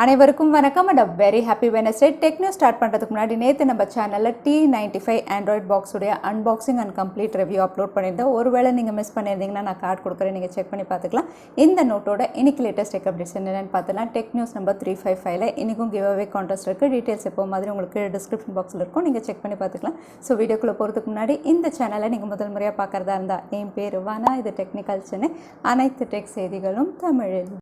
அனைவருக்கும் வணக்கம் and a very happy Wednesday. Tech news start பண்றதுக்கு முன்னாடி நேத்து நம்ம சேனல்ல T95 Android box உடைய unboxing and complete review upload பண்ணிருந்தேன். ஒருவேளை நீங்க மிஸ் பண்ணிருந்தீங்கன்னா நான் கார்டு கொடுக்கறேன், நீங்க செக் பண்ணி பார்த்துக்கலாம். இந்த நோட்டோட இன்னைக்கு லேட்டஸ்ட் டெக் அப்டேட்ஸ் என்னன்னு பார்த்தலாம். டெக் நியூஸ் நம்பர் 355 ல இன்னைக்கும் கிவ் அவே கான்டெஸ்ட் இருக்கு. டீடைல்ஸ் எப்போ மாதிரி உங்களுக்கு டிஸ்கிரிப்ஷன் பாக்ஸ்ல இருக்கும், நீங்க செக் பண்ணி பார்த்துக்கலாம். சோ வீடியோக்குள்ள போறதுக்கு முன்னாடி இந்த சேனலை நீங்க முதல் முறையா பார்க்கறதா இருந்தா என் பேரு வானா, இது டெக்னிக்கல் சென்னை, அனைத்து டெக் செய்திகளும் தமிழில்.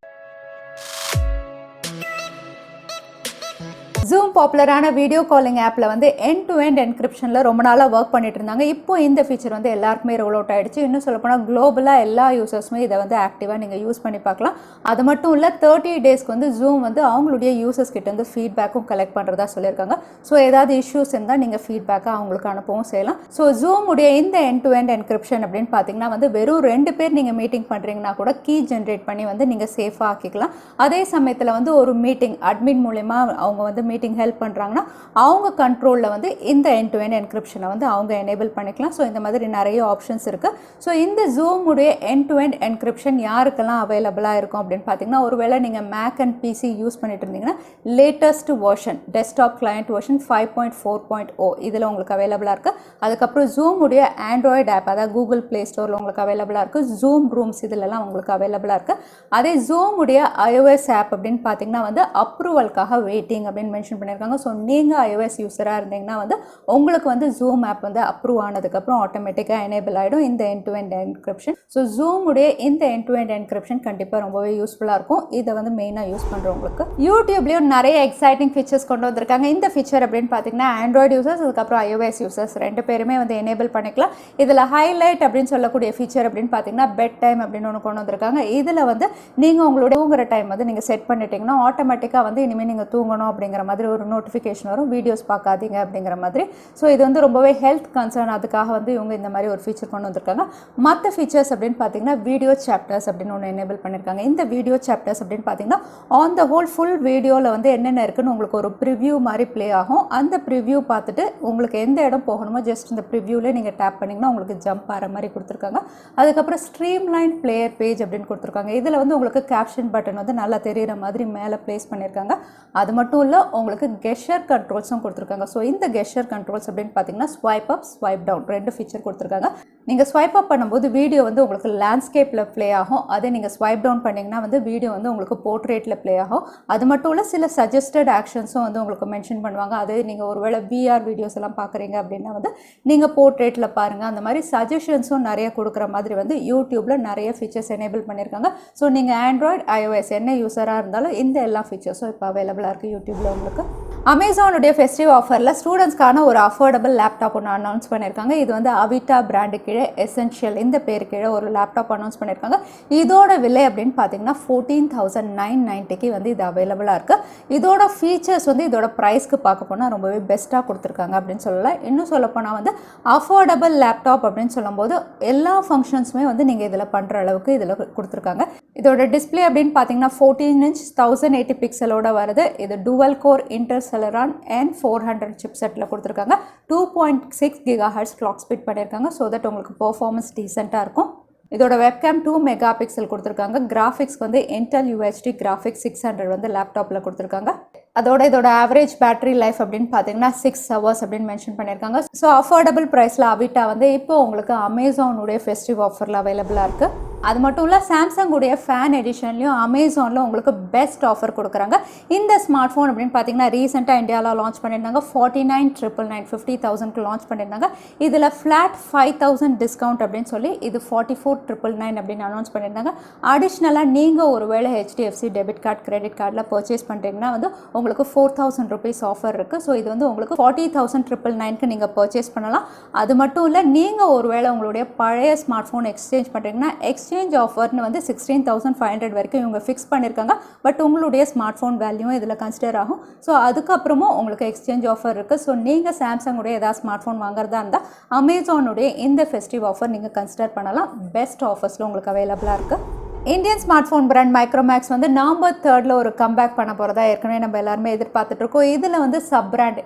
Zoom பாப்புலரான வீடியோ காலிங் ஆப்பில் வந்து எண்ட் டு எண்ட் என்கிரிப்ஷனில் ரொம்ப நாளாக ஒர்க் பண்ணிட்டு இருந்தாங்க. இப்போ இந்த ஃபீச்சர் வந்து எல்லாருக்குமே ரோல் அவுட் ஆகிடுச்சு. இன்னும் சொல்லப்போனால் குளோபலாக எல்லா யூசர்ஸுமே இதை வந்து ஆக்டிவாக நீங்கள் யூஸ் பண்ணி பார்க்கலாம். அது மட்டும் இல்லை 30 டேஸ்க்கு வந்து Zoom வந்து அவங்களுடைய யூசர்ஸ் கிட்ட வந்து ஃபீட்பேக்கும் கலெக்ட் பண்ணுறதா சொல்லியிருக்காங்க. ஸோ ஏதாவது இஷ்யூஸ் இருந்தால் நீங்கள் ஃபீட்பேக்காக அவங்களுக்கு அனுப்பவும் செய்யலாம். ஸோ Zoom உடைய இந்த எண்ட் டு எண்ட் என்கிரிப்ஷன் அப்படின்னு பார்த்தீங்கன்னா வந்து வெறும் 2 பேர் நீங்கள் மீட்டிங் பண்ணுறீங்கன்னா கூட கீ ஜென்ரேட் பண்ணி வந்து நீங்கள் சேஃபாக ஆக்கிக்கலாம். அதே சமயத்தில் வந்து ஒரு மீட்டிங் அட்மின் மூலமா அவங்க வந்து மீட்டிங் ஹெல்ப் பண்ணுறாங்கன்னா அவங்க கண்ட்ரோலில் வந்து இந்த எண்ட் டு எண்ட் என்கிரிப்ஷனை வந்து அவங்க எனேபிள் பண்ணிக்கலாம். ஸோ இந்த மாதிரி நிறைய ஆப்ஷன்ஸ் இருக்குது. ஸோ இந்த Zoom உடைய எண்ட் டு எண்ட் என்கிரிப்ஷன் யாருக்கெல்லாம் அவைலபிளாக இருக்கும் அப்படின்னு பார்த்தீங்கன்னா, ஒருவேளை நீங்கள் மேக் அண்ட் பிசி யூஸ் பண்ணிட்டு இருந்தீங்கன்னா latest version desktop client version 5.4.0 இதில் உங்களுக்கு அவைலபிளாக இருக்குது. அதுக்கப்புறம் Zoom உடைய ஆண்ட்ராய்டு ஆப், அதாவது கூகுள் ப்ளே ஸ்டோரில் உங்களுக்கு அவைலபிளாக இருக்குது. Zoom ரூம்ஸ் இதிலெல்லாம் உங்களுக்கு அவைலபிளாக இருக்குது. அதே Zoom உடைய iOS ஆப் அப்படின்னு பார்த்தீங்கன்னா வந்து அப்ரூவலுக்காக வெயிட்டிங் அப்படின்னு மென்ஷன் பண்ணியிருக்காங்க. ஸோ நீங்கள் iOS யூஸராக இருந்தீங்கன்னா வந்து உங்களுக்கு வந்து Zoom ஆப் வந்து அப்ரூவ் ஆனதுக்கப்புறம் ஆட்டோமேட்டிக்காக எனேபிள் ஆகிடும் இந்த end to end encryption. So Zoom உடைய இந்த எண்ட் டு எண்ட் என்கிரிப்ஷன் கண்டிப்பாக ரொம்பவே யூஸ்ஃபுல்லாக இருக்கும். இதை வந்து மெயினாக யூஸ் பண்ணுறவங்களுக்கு யூடியூப்லேயும் நிறைய எக்ஸைட்டிங் ஃபீச்சர்ஸ் கொண்டு வந்திருக்காங்க. இந்த ஃபீச்சர் அப்படின்னு பார்த்தீங்கன்னா ஆண்ட்ராய்டு யூசர்ஸ் அதுக்கப்புறம் iOS யூசர்ஸ் 2 பேருமே வந்து எனேபிள் பண்ணிக்கலாம். இதில் ஹைலைட் அப்படின்னு சொல்லக்கூடிய ஃபீச்சர் அப்படின்னு பார்த்தீங்கன்னா பெட் டைம் அப்படின்னு ஒன்று கொண்டு வந்திருக்காங்க. இதில் வந்து நீங்கள் உங்களுடைய தூங்குற டைம் வந்து நீங்கள் செட் பண்ணிட்டீங்கன்னா ஆட்டோமேட்டிக்காக வந்து இனிமேல் நீங்கள் தூங்கணும் அப்படிங்கிற மாதிரி ஒரு நோட்டிஃபிகேஷன் வரும், வீடியோஸ் பார்க்காதீங்க அப்படிங்கிற மாதிரி. ஸோ இது வந்து ரொம்பவே ஹெல்த் கன்சர்ன், அதுக்காக வந்து இவங்க இந்த மாதிரி ஒரு ஃபீச்சர் கொண்டு வந்திருக்காங்க. மற்ற ஃபீச்சர்ஸ் அப்படின்னு பார்த்தீங்கன்னா வீடியோ சாப்டர்ஸ் அப்படின்னு ஒன்று எனேபிள் பண்ணியிருக்காங்க. இந்த வீடியோ சாப்டர்ஸ் அப்படின்னு பார்த்தீங்கன்னா ஆன் த ஹோல் ஃபுல் வீடியோவில் வந்து என்னென்ன இருக்குன்னு உங்களுக்கு ஒரு ப்ரிவ்யூ மாதிரி ப்ளே ஆகும். அந்த ப்ரிவ்யூ பார்த்துட்டு உங்களுக்கு எந்த இடம் போகணுமோ ஜஸ்ட் இந்த ப்ரிவ்யூவில் நீங்கள் டேப் பண்ணிங்கன்னா உங்களுக்கு ஜம்ப் ஆகிற மாதிரி கொடுத்துருக்காங்க. அதுக்கப்புறம் ஸ்ட்ரீம் லைன் பிளேயர் பேஜ் அப்படின்னு கொடுத்துருக்காங்க. இதில் வந்து உங்களுக்கு கேப்ஷன் பட்டன் வந்து நல்லா தெரிகிற மாதிரி மேலே ப்ளேஸ் பண்ணியிருக்காங்க. அது மட்டும் இல்லை உங்களுக்கு கெஷர் கண்ட்ரோல்ஸும் கொடுத்துருக்காங்க. ஸோ இந்த கெஷர் கண்ட்ரோல்ஸ் அப்படின்னு பார்த்தீங்கன்னா swipe up swipe down 2 feature கொடுத்துருக்காங்க. நீங்கள் ஸ்வைப் அப் பண்ணும்போது வீடியோ வந்து உங்களுக்கு லேண்ட்ஸ்கேப்பில் ப்ளே ஆகும். அதே நீங்கள் ஸ்வைப் டவுன் பண்ணிங்கன்னா வந்து வீடியோ வந்து உங்களுக்கு போர்ட்ரேட்டில் ப்ளே ஆகும். அது மட்டும் இல்லை சில சஜஸ்டட் ஆக்ஷன்ஸும் வந்து உங்களுக்கு மென்ஷன் பண்ணுவாங்க. அதே நீங்கள் ஒருவேளை விஆர் வீடியோஸ் எல்லாம் பார்க்குறீங்க அப்படின்னா வந்து நீங்கள் போர்ட்ரேட்டில் பாருங்கள். அந்த மாதிரி சஜஷன்ஸும் நிறைய கொடுக்குற மாதிரி வந்து யூடியூப்பில் நிறைய ஃபீச்சர்ஸ் எனேபிள் பண்ணியிருக்காங்க. ஸோ நீங்கள் ஆண்ட்ராய்டு iOS என்ன யூஸராக இருந்தாலும் இந்த எல்லா ஃபீச்சர்ஸும் இப்போ அவைலபிளாக இருக்குது யூடியூப்பில் உங்களுக்கு. அமேசானுடைய ஃபெஸ்டிவ் ஆஃபரில் ஸ்டூடெண்ட்ஸ்க்கான ஒரு அஃபோர்டபுள் லேப்டாப் ஒன்று அனௌன்ஸ் பண்ணியிருக்காங்க. இது வந்து அவிட்டா பிராண்டு கீழே எசென்ஷியல் இந்த பேர் கீழே ஒரு லேப்டாப் அனௌன்ஸ் பண்ணியிருக்காங்க. இதோட விலை அப்படின்னு பார்த்தீங்கன்னா 14,990 வந்து இது அவைலபிளாக இருக்குது. இதோட ஃபீச்சர்ஸ் வந்து இதோட ப்ரைஸ்க்கு பார்க்க போனால் ரொம்பவே பெஸ்ட்டாக கொடுத்துருக்காங்க அப்படின்னு சொல்லலாம். இன்னும் சொல்லப்போனால் வந்து அஃபோர்டபுள் லேப்டாப் அப்படின்னு சொல்லும்போது எல்லா ஃபங்க்ஷன்ஸுமே வந்து நீங்கள் இதில் பண்ணுற அளவுக்கு இதில் கொடுத்துருக்காங்க. இதோட டிஸ்பிளே அப்படின்னு பார்த்தீங்கன்னா 14 இன்ச் 1080 பிக்சலோட வருது. இது டுவல் கோர் Celeron and 400 சிப்செட்டில் கொடுத்துருக்காங்க. 2.6 GHz கிளாக் ஸ்பீட் பண்ணியிருக்காங்க. ஸோ தட் உங்களுக்கு பெர்ஃபார்மன்ஸ் டீசெண்டாக இருக்கும். இதோட வெப்கேம் 2 மெகா பிக்சல் கொடுத்துருக்காங்க. கிராஃபிக்ஸ்க்கு வந்து Intel UHD கிராஃபிக்ஸ் 600 வந்து லேப்டாப்பில் கொடுத்துருக்காங்க. இதோட ஆவரேஜ் பேட்டரி லைஃப் அப்படின்னு பார்த்தீங்கன்னா 6 hours அப்படின்னு மென்ஷன் பண்ணியிருக்காங்க. ஸோ அஃபோர்டபுள் ப்ரைஸில் அவிட்டா வந்து இப்போ உங்களுக்கு அமேசானுடைய ஃபெஸ்டிவ் ஆஃபரில் அவைலபிளாக இருக்குது. அது மட்டும் இல்லை சாம்சங் உடைய ஃபேன் எடிஷன்லையும் அமேசானில் உங்களுக்கு பெஸ்ட் ஆஃபர் கொடுக்குறாங்க. இந்த ஸ்மார்ட் ஃபோன் அப்படின்னு பார்த்தீங்கன்னா ரீசெண்டாக இந்தியாவில் லான்ச் பண்ணியிருந்தாங்க. 49,999 50,000க்கு லான்ச் பண்ணியிருந்தாங்க. இதில் ஃப்ளாட் 5,000 டிஸ்கவுண்ட் அப்படின்னு சொல்லி இது 44,999 அப்படின்னு அனௌன்ஸ் பண்ணியிருந்தாங்க. அடிஷ்னலாக நீங்கள் ஒருவேளை HDFC டெபிட் கார்டு கிரெடிட் கார்டில் பர்ச்சேஸ் பண்ணுறீங்கன்னா வந்து உங்களுக்கு 4,000 rupees ஆஃபர் இருக்குது. ஸோ இது வந்து உங்களுக்கு 40,999க்கு நீங்கள் பர்ச்சேஸ் பண்ணலாம். அது மட்டும் இல்லை நீங்கள் ஒருவேளை உங்களுடைய பழைய ஸ்மார்ட் ஃபோன் எக்ஸ்சேஞ்ச் பண்ணுறீங்கன்னா எக்ஸ்சேஞ்ச் ஆஃபர்னு வந்து 16,500 வரைக்கும் இவங்க ஃபிக்ஸ் பண்ணியிருக்காங்க. பட் உங்களுடைய ஸ்மார்ட் ஃபோன் வேல்யூவும் இதில் கன்சிடர் ஆகும். ஸோ அதுக்கப்புறமும் உங்களுக்கு எக்ஸ்சேஞ்ச் ஆஃபர் இருக்குது. ஸோ நீங்கள் சாம்சங்குடைய ஏதாவது ஸ்மார்ட் ஃபோன் வாங்குறதா இருந்தால் அமேசானுடைய இந்த ஃபெஸ்டிவ் ஆஃபர் நீங்கள் கன்சிடர் பண்ணலாம். பெஸ்ட் ஆஃபர்ஸில் உங்களுக்கு அவைலபிளாக இருக்குது. Indian smart phone brand Micromax வந்து நவம்பர் 3 ஒரு கம்பேக் பண்ண போகிறதா ஏற்கனவே நம்ம எல்லாருமே எதிர்பார்த்துட்டு இருக்கோம். இதில் வந்து சப் பிராண்ட்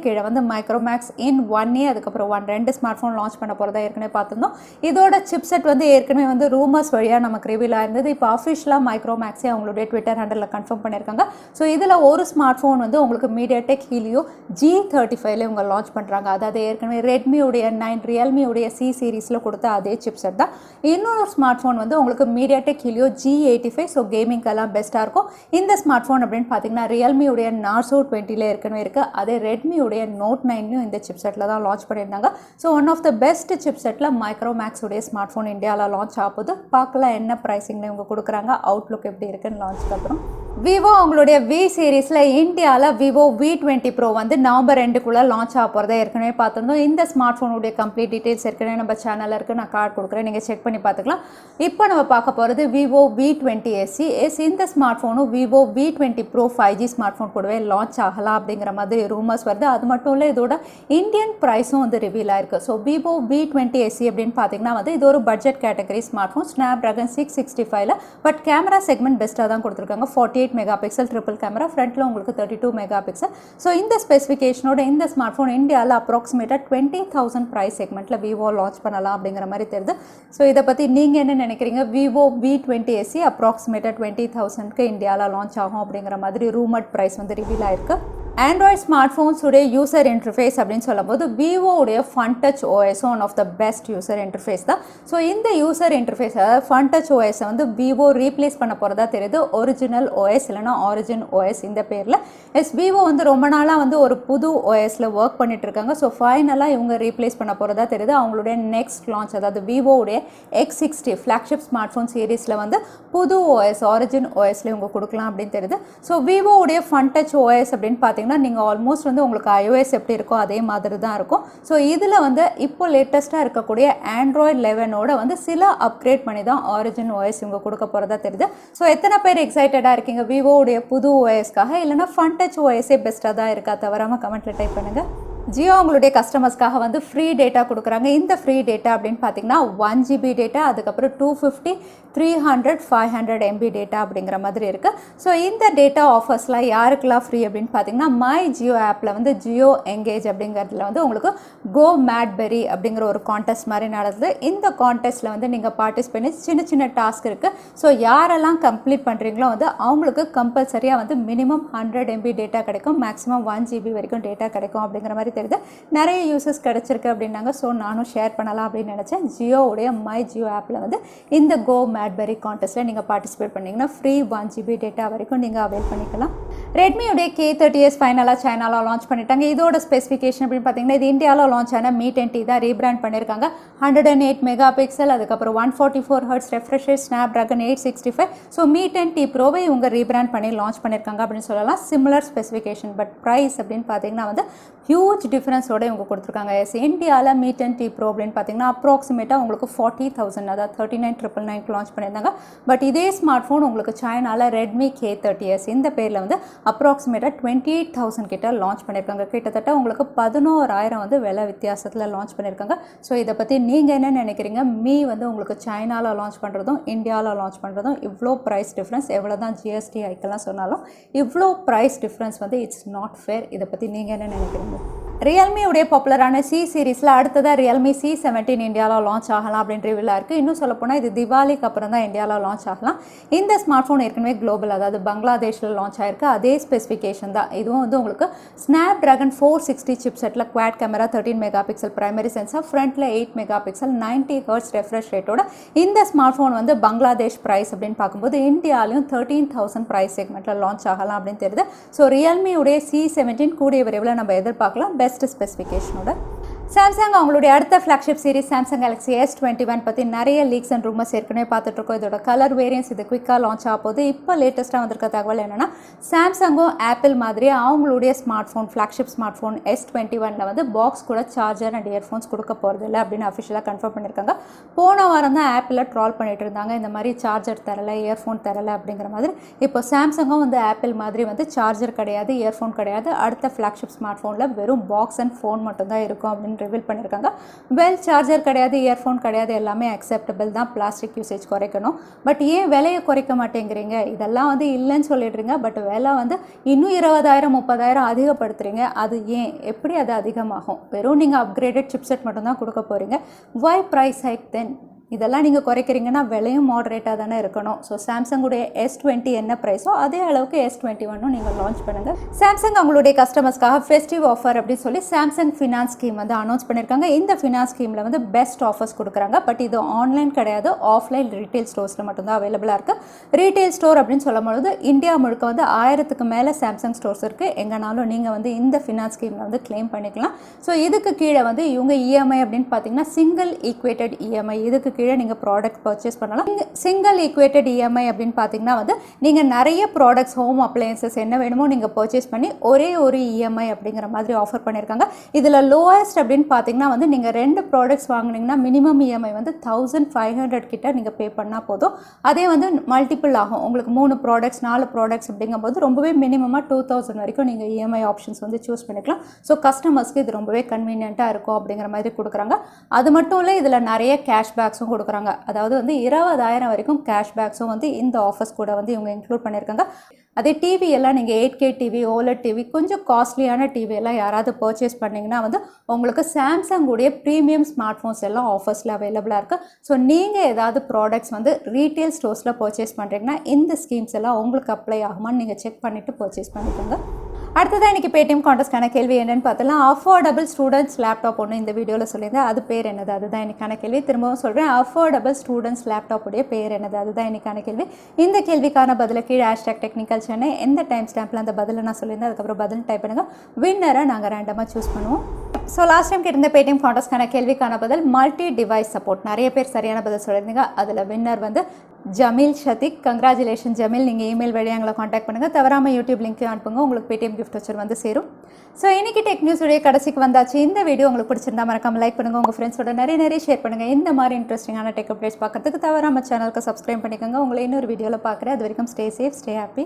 கீழே வந்து மைக்ரோமேக்ஸ் இன் 1A அதுக்கப்புறம் 2 ஸ்மார்ட் ஃபோன் லான்ச் பண்ண போகிறதா ஏற்கனவே பார்த்துருந்தோம். இதோட சிப்செட் வந்து ஏற்கனவே வந்து ரூமர்ஸ் வழியாக நமக்கு ரிவீல் ஆயிருந்தது. இப்போ அஃபிஷியலாக மைக்ரோமேக்ஸே அவங்களுடைய ட்விட்டர் ஹேண்டலில் கன்ஃபார்ம் பண்ணியிருக்காங்க. ஸோ இதில் ஒரு ஸ்மார்ட் ஃபோன் வந்து உங்களுக்கு மீடியாடெக் ஹீலியோ G35 இவங்க லான்ச் பண்ணுறாங்க. அதாவது ஏற்கனவே ரெட்மியுடைய 9 ரியல்மியுடைய C சீரீஸில் கொடுத்த அதே சிப்செட் தான். இன்னொரு ஸ்மார்ட் ஃபோன் வந்து உங்களுக்கு மீடியாடெக் ஹீலியோ G85. ஸோ கேமிங்கெல்லாம் பெஸ்ட்டாக இருக்கும். இந்த ஸ்மார்ட் ஃபோன் அப்படின்னு பார்த்தீங்கன்னா ரியல்மியுடைய நார்சோ 20 ஏற்கனவே இருக்குது. அதே ரெட்மியுடைய நோட் 9 இந்த சிப்செட்டில் தான் லான்ச் பண்ணியிருந்தாங்க. So one of the best சிப்செட்டில் மைக்ரோமேக்ஸ் உடைய ஸ்மார்ட் ஃபோன் இந்தியாவில் லான்ச் ஆகுது. பார்க்கலாம் என்ன ப்ரைஸிங்கில் இவங்க கொடுக்குறாங்க, அவுட்லுக் எப்படி இருக்குன்னு லான்ச்சுக்கு அப்புறம். விவோ அவங்களுடைய வி சீரீஸில் இந்தியாவில் விவோ V20 ப்ரோ வந்து நவம்பர் 2 லான்ச் ஆக போகிறத ஏற்கனவே பார்த்துருந்தோம். இந்த ஸ்மார்ட் ஃபோனுடைய கம்ப்ளீட் டீட்டெயில்ஸ் ஏற்கனவே நம்ம சேனலில் இருக்குது, நான் கார்டு கொடுக்குறேன், நீங்கள் செக் பண்ணி பார்த்துக்கலாம். இப்போ நம்ம பார்க்க போகிறது விவோ V20 SE. இந்த ஸ்மார்ட் ஃபோனும் Vivo V20 bro 5G smart phone கூடவே லான்ச் ஆகலாம் அப்படிங்கிற மாதிரி ரூமர்ஸ் வருது. அது மட்டும் இல்லை, இதோட இந்தியன் ப்ரைஸும் வந்து ரிவீல் ஆயிருக்கு. ஸோ விவோ V20 SE அப்படின்னு பார்த்தீங்கன்னா வந்து இது ஒரு budget category smart phone, Snapdragon 665. But camera segment பெஸ்ட்டாக தான் கொடுத்துருக்காங்க. 48 மெகாபிக்சல் ட்ரிபிள் கேமரா, ஃப்ரண்ட்டில் உங்களுக்கு 32 மெகாபிக்சல். ஸோ இந்த ஸ்பெசிஃபிகேஷனோட இந்த ஸ்மார்ட் ஃபோன் இந்தியாவில் அப்ராக்சிமேட்டாக 20,000 ப்ரைஸ் செக்மெண்ட்டில் விவோ லான்ச் பண்ணலாம் அப்படிங்கிற மாதிரி தெரியுது. ஸோ இதை பற்றி நீங்கள் என்ன நினைக்கிறீங்க? விவோ V20 SE அப்ராக்சிமேட்டாக 20,000க்கு இந்தியாவில் லான்ச் ஆகும் அப்படிங்கிற மாதிரி ரூமர்ட் ப்ரைஸ் வந்து ரிவீல் ஆயிருக்கு. ஆண்ட்ராய்ட் ஸ்மார்ட் ஃபோன்ஸ் உடைய யூசர் இன்டர்ஃபேஸ் அப்படின்னு சொல்லும்போது விவோ உடைய FunTouch OS one of the best user interface தான். ஸோ இந்த யூசர் இன்டர்ஃபேஸ் அதாவது FunTouch OS வந்து விவோ ரீப்ளேஸ் பண்ண போகிறதா தெரியுது. ஒரிஜினல் OS இல்லைனா ஆரிஜின் OS இந்த பேரில். விவோ வந்து ரொம்ப நாளாக வந்து ஒரு புது OSல ஒர்க் பண்ணிட்டு இருக்காங்க. ஸோ ஃபைனலாக இவங்க ரீப்ளேஸ் பண்ண போகிறதா தெரியுது. அவங்களுடைய நெக்ஸ்ட் லான்ச் அதாவது விவோ உடைய X60 ஃப்ளாக்ஷிப் ஸ்மார்ட் ஃபோன் சீரீஸில் வந்து புது OS ஆரிஜின் OSல இவங்க கொடுக்கலாம் அப்படின்னு தெரியுது. ஸோ விவோ உடைய FunTouch OS அப்படின்னு பார்த்தீங்கன்னா நீங்கள் ஆல்மோஸ்ட் வந்து உங்களுக்கு iOS எப்படி இருக்கோ அதே மாதிரி தான் இருக்கும். ஸோ இதில் வந்து இப்போ லேட்டஸ்ட்டாக இருக்கக்கூடிய ஆண்ட்ராய்ட் 11ஓட வந்து சில அப்கிரேட் பண்ணி தான் ஆரிஜின் OS இவங்க கொடுக்க போகிறதா தெரியுது. ஸோ எத்தனை பேர் எக்ஸைட்டடாக இருக்கீங்க விவோவுடைய புது OSக்காக? இல்லைனா FunTouch OSே பெஸ்ட்டாக தான் இருக்கா? தவறாமல் கமெண்ட்டில் டைப் பண்ணுங்கள். ஜியோ அவங்களுடைய கஸ்டமர்ஸ்க்காக வந்து ஃப்ரீ டேட்டா கொடுக்குறாங்க. இந்த ஃப்ரீ டேட்டா அப்படின்னு பார்த்தீங்கன்னா 1 GB டேட்டா, அதுக்கப்புறம் 250, 300, 500 MB டேட்டா அப்படிங்கிற மாதிரி இருக்குது. ஸோ இந்த டேட்டா ஆஃபர்ஸ்லாம் யாருக்கெல்லாம் ஃப்ரீ அப்படின்னு பார்த்தீங்கன்னா மை ஜியோ ஆப்பில் வந்து ஜியோ எங்கேஜ் அப்படிங்கிறதுல வந்து உங்களுக்கு கோ மேட்பெரி அப்படிங்கிற ஒரு கான்டெஸ்ட் மாதிரி நடக்குது. இந்த கான்டெஸ்ட்டில் வந்து நீங்கள் பார்ட்டிசிபேட் பண்ணி சின்ன சின்ன டாஸ்க் இருக்குது. ஸோ யாரெல்லாம் கம்ப்ளீட் பண்ணுறீங்களோ வந்து அவங்களுக்கு கம்பல்சரியாக வந்து மினிமம் 100 MB டேட்டா கிடைக்கும், மேக்ஸிமம் 1 GB வரைக்கும் டேட்டா கிடைக்கும் அப்படிங்கிற மாதிரி தெரியுது. நிறைய யூசர்ஸ் கிடைச்சிருக்கு அப்படின்னாங்க. ஸோ நானும் ஷேர் பண்ணலாம் அப்படின்னு நினச்சேன். ஜியோவுடைய மை ஜியோ ஆப்பில் வந்து இந்த கோ மேட்பெரி கான்டெஸ்ட்டில் நீங்கள் பார்ட்டிசிபேட் பண்ணிங்கன்னா ஃப்ரீ 1 GB டேட்டா வரைக்கும் நீங்கள் அவைல் பண்ணிக்கலாம். ரெட்மியுடைய K30S ஃபைனலாக சைனாவில் லான்ச் பண்ணிட்டாங்க. இதோட ஸ்பெசிஃபிகேஷன் அப்படின்னு பார்த்தீங்கன்னா இது இந்தியாவில் லான்ச் ஆன Mi 10T தான் ரீபிராண்ட் பண்ணியிருக்காங்க. 108 மெகாபிக்சல், அதுக்கப்புறம் 144 hertz refresh rate, Snapdragon 865. So Mi 10T ப்ரோவை இவங்க ரீபிராண்ட் பண்ணி லான்ச் பண்ணியிருக்காங்க அப்படின்னு சொல்லலாம். சிமிலர் ஸ்பெசிஃபிகேஷன், பட் ப்ரைஸ் அப்படின்னு பார்த்தீங்கன்னா வந்து ஹியூஜ் டிஃப்ரென்ஸோட இவங்க கொடுத்துருக்காங்க. இந்தியாவில் Mi 10T ப்ரோ அப்படின்னு பார்த்தீங்கன்னா அப்ராக்சிமேட்டாக உங்களுக்கு 40,000 அதாவது 39,999 லான்ச் பண்ணியிருந்தாங்க. பட் இதே ஸ்மார்ட் ஃபோன் உங்களுக்கு சைனாவில் Redmi K30S இந்த பேரில் வந்து அப்ராக்சிமேட்டாக 28,000 கிட்ட லான்ச் பண்ணியிருக்காங்க. கிட்டத்தட்ட உங்களுக்கு 11,000 வந்து விலை வித்தியாசத்தில் லான்ச் பண்ணியிருக்காங்க. ஸோ இதை பற்றி நீங்கள் என்ன நினைக்கிறீங்க? மீ வந்து உங்களுக்கு சைனாவில் லான்ச் பண்ணுறதும் இந்தியாவில் லான்ச் பண்ணுறதும் இவ்வளோ ப்ரைஸ் டிஃப்ரென்ஸ், எவ்வளோ தான் GST ஹைக்கெல்லாம் சொன்னாலும் இவ்வளோ ப்ரைஸ் டிஃப்ரென்ஸ் வந்து இட்ஸ் நாட் ஃபேர். இதை பற்றி நீங்கள் என்ன நினைக்கிறீங்க? ரியல்மியுடைய பாப்புலரான C சீரீஸில் அடுத்ததாக Realme C17 இந்தியாவில் லான்ச் ஆகலாம் அப்படின்ற ரிவ்யூலாக இருக்குது. இன்னும் சொல்லப்போனால் இது திவாலிக்கு அப்புறம் தான் இந்தியாவில் லான்ச் ஆகலாம். இந்த ஸ்மார்ட் ஃபோன் ஏற்கனவே குளோபல் அதாவது பங்களாதேஷில் லான்ச் ஆயிருக்கு. அதே ஸ்பெசிஃபிகேஷன் தான். இதுவும் வந்து உங்களுக்கு ஸ்னாப்ட்ராகன் 460 சிப்செட்டில் quad camera, 13 megapixel primary sensor, ஃப்ரண்ட்டில் 8 மெகாபிக்சல், 90 ஹெர்ட்ஸ் ரெஃப்ரெஷ் ரேட்டோட இந்த ஸ்மார்ட் ஃபோன் வந்து பங்களாதேஷ் ப்ரைஸ் அப்படின்னு பார்க்கும்போது இந்தியாலையும் 13,000 ப்ரைஸ் செக்மெண்ட்டில் லான்ச் ஆகலாம் அப்படின்னு தெரியுது. ஸோ ரியல்மியுடைய C17 கூடிய விரைவில் நம்ம எதிர்பார்க்கலாம் பெஸ்ட் ஸ்பெசிஃபிகேஷனோட. சாம்சங் அவங்களுடைய அடுத்த flagship series Samsung Galaxy S21 பற்றி நிறைய லீக்ஸ் அண்ட் ரூமர்ஸ் ஏற்கனவே பார்த்துட்ருக்கோம். இதோட கலர் வேரியன்ஸ் இது குயிக்காக லான்ச் ஆக போகுது. இப்போ லேட்டஸ்ட்டாக வந்திருக்க தகவல் என்னென்னா சாம்சங்கும் ஆப்பிள் மாதிரியே அவங்களுடைய smart phone flagship smart phone S21 வந்து பாக்ஸ் கூட சார்ஜர் அண்ட் இயர்ஃபோன்ஸ் கொடுக்க போகிறது இல்லை அப்படின்னு அஃபிஷியலாக கன்ஃபார்ம் பண்ணியிருக்காங்க. போன வாரம் தான் ஆப்பிளில் ட்ரால் பண்ணிட்டு இருந்தாங்க, இந்த மாதிரி சார்ஜர் தரலை, இயர்ஃபோன் தரலை அப்படிங்கிற மாதிரி. இப்போ சாம்சங்கும் வந்து ஆப்பிள் மாதிரி வந்து சார்ஜர் கிடையாது, இயர்ஃபோன் கிடையாது, அடுத்த ஃப்ளாக்ஷிப் ஸ்மார்ட் ஃபோனில் வெறும் பாக்ஸ் அண்ட் ஃபோன் மட்டும்தான் இருக்கும் அப்படின்னு அப்படின்னு ரிவீல் பண்ணியிருக்காங்க. சார்ஜர் கிடையாது, இயர்ஃபோன் கிடையாது, எல்லாமே அக்செப்டபிள் தான். பிளாஸ்டிக் யூசேஜ் குறைக்கணும். பட் ஏன் விலையை குறைக்க மாட்டேங்கிறீங்க? இதெல்லாம் வந்து இல்லைன்னு சொல்லிடுறீங்க. பட் விலை வந்து இன்னும் 20,000 30,000 அதிகப்படுத்துறீங்க. அது ஏன்? எப்படி அது அதிகமாகும்? வெறும் நீங்கள் அப்கிரேடட் சிப்செட் மட்டும்தான் கொடுக்க போகிறீங்க. வை ப்ரைஸ் ஹைக் தென்? இதெல்லாம் நீங்கள் குறைக்கிறீங்கன்னா விலையும் மாடரேட்டாக தானே இருக்கணும். ஸோ சாம்சங்குடைய S20 என்ன ப்ரைஸோ அதே அளவுக்கு S21 நீங்கள் லான்ச் பண்ணுங்கள். சாம்சங் அவங்களுடைய கஸ்டமர்ஸ்க்காக ஃபெஸ்டிவ் ஆஃபர் அப்படின்னு சொல்லி சாம்சங் ஃபினான்ஸ் ஸ்கீம் வந்து அனௌன்ஸ் பண்ணியிருக்காங்க. இந்த ஃபினான்ஸ் ஸ்கீமில் வந்து பெஸ்ட் ஆஃபர்ஸ் கொடுக்குறாங்க. பட் இது ஆன்லைன் கிடையாது, ஆஃப்லைன் ரீட்டைல் ஸ்டோர்ஸில் மட்டும்தான் அவைலபிளாக இருக்குது. ரீட்டைல் ஸ்டோர் அப்படின்னு சொல்லும்போது இந்தியா முழுக்க வந்து 1000க்கு மேலே சாம்சங் ஸ்டோர்ஸ் இருக்குது. எங்கேனாலும் நீங்கள் வந்து இந்த ஃபினான்ஸ் ஸ்கீமில் வந்து கிளைம் பண்ணிக்கலாம். ஸோ இதுக்கு கீழே வந்து இவங்க இஎம்ஐ அப்படின்னு பார்த்தீங்கன்னா சிங்கிள் ஈக்குவேட்டட் இஎம்ஐ, இதுக்கு கீழே நீங்கள் ப்ராடக்ட் பர்ச்சேஸ் பண்ணலாம். சிங்கிள் ஈக்குவேட்டட் இஎம்ஐ அப்படின்னு பார்த்தீங்கன்னா வந்து நீங்கள் நிறைய ப்ராடக்ட்ஸ், ஹோம் அப்ளையன்சஸ் என்ன வேணுமோ நீங்கள் பர்ச்சேஸ் பண்ணி ஒரே ஒரு இஎம்ஐ அப்படிங்கிற மாதிரி ஆஃபர் பண்ணியிருக்காங்க. இதில் லோவஸ்ட் அப்படின்னு பார்த்தீங்கன்னா வந்து நீங்கள் 2 ப்ராடக்ட்ஸ் வாங்கினீங்கன்னா மினிமம் இஎம்ஐ வந்து 1500 கிட்ட நீங்கள் பே பண்ணால் போதும். அதே வந்து மல்டிபிள் ஆகும். உங்களுக்கு 3 ப்ராடக்ட்ஸ் 4 ப்ராடக்ட்ஸ் அப்படிங்கும்போது ரொம்பவே மினிமமாக 2000 வரைக்கும் நீங்கள் இஎம்ஐ ஆப்ஷன்ஸ் வந்து சூஸ் பண்ணிக்கலாம். ஸோ கஸ்டமர்ஸ்க்கு இது ரொம்பவே கன்வீனியண்ட்டாக இருக்கும் அப்படிங்கிற மாதிரி கொடுக்குறாங்க. அது மட்டும் இல்லை, இதில் நிறைய கேஷ்பேக்ஸும் கொடுக்குறாங்க. அதாவது வந்து 20,000 வரைக்கும் கேஷ்பேக்ஸும் வந்து இந்த ஆஃபர்ஸ் கூட வந்து இவங்க இன்க்ளூட் பண்ணியிருக்காங்க. அதே டிவி எல்லாம் நீங்கள் 8K டிவி, OLED டிவி, கொஞ்சம் காஸ்ட்லியான டிவி எல்லாம் யாராவது பர்ச்சேஸ் பண்ணிங்கன்னா வந்து உங்களுக்கு சாம்சங்குடைய ப்ரீமியம் ஸ்மார்ட் ஃபோன்ஸ் எல்லாம் ஆஃபர்ஸில் அவைலபிளாக இருக்குது. ஸோ நீங்கள் ஏதாவது ப்ராடக்ட்ஸ் வந்து ரீட்டைல் ஸ்டோர்ஸில் பர்ச்சேஸ் பண்ணுறீங்கன்னா இந்த ஸ்கீம்ஸ் எல்லாம் உங்களுக்கு அப்ளை ஆகுமான்னு நீங்கள் செக் பண்ணிவிட்டு பர்ச்சேஸ் பண்ணிக்கோங்க. அடுத்ததான் இன்றைக்கி பேடிஎம் கான்டெஸ்ட்கான கேள்வி என்னென்னு பார்த்தலாம். அஃபோர்டபுள் ஸ்டூடெண்ட்ஸ் லேப்டாப் ஒன்று இந்த வீடியோவில் சொல்லியிருந்தேன். அது பேர் என்னது? அதுதான் இன்றைக்கான கேள்வி. திரும்பவும் சொல்கிறேன், அஃபோர்டபுள் ஸ்டூடெண்ட்ஸ் லேப்டாப்புடைய பேர் என்னது? அதுதான் இன்றைக்கான கேள்வி. இந்த கேள்விக்கான பதிலை கீழே #technicalchennai எந்த டைம் ஸ்டாம்பில் அந்த பதிலை நான் சொல்லியிருந்தேன் அதுக்கப்புறம் பதில் டைப் பண்ணுங்கள். வின்னரை நாங்கள் ரேண்டமாக சூஸ் பண்ணுவோம். ஸோ லாஸ்ட் டைம் கேட்டிருந்த பேடிஎம் கான்டெஸ்ட்கான கேள்விக்கான பதில் மல்டி டிவைஸ் சப்போர்ட். நிறைய பேர் சரியான பதில் சொல்லியிருந்தீங்க. அதில் வின்னர் வந்து ஜமீல் ஷதிக். கங்க்ராச்சுலேஷன் ஜமீல். நீங்கள் இமெயில் வழியாக எங்களை காண்டாக்ட் பண்ணுங்கள். தவறாமல் யூடியூப் லிங்க் அனுப்புங்க, உங்களுக்கு பேடிஎம் கிஃப்ட் வச்சர் வந்து சேரும். ஸோ இன்றைக்கி டெக் நியூஸுடைய கடைசிக்கு வந்தாச்சு. இந்த வீடியோ உங்களுக்கு பிடிச்சிருந்தா மறக்காமல் லைக் பண்ணுங்கள், உங்கள் ஃப்ரெண்ட்ஸோட நிறைய ஷேர் பண்ணுங்கள். இந்த மாதிரி இன்ட்ரெஸ்டிங்கான டெக் அப்டேட்ஸ் பார்க்கறதுக்கு தவறாமல் சேனலுக்கு சப்ஸ்கிரைப் பண்ணிக்கோங்க. உங்களை இன்னொரு வீடியோவில் பார்க்குறேன். அது வரைக்கும் ஸ்டே சேஃப், ஸ்டே ஹாப்பி.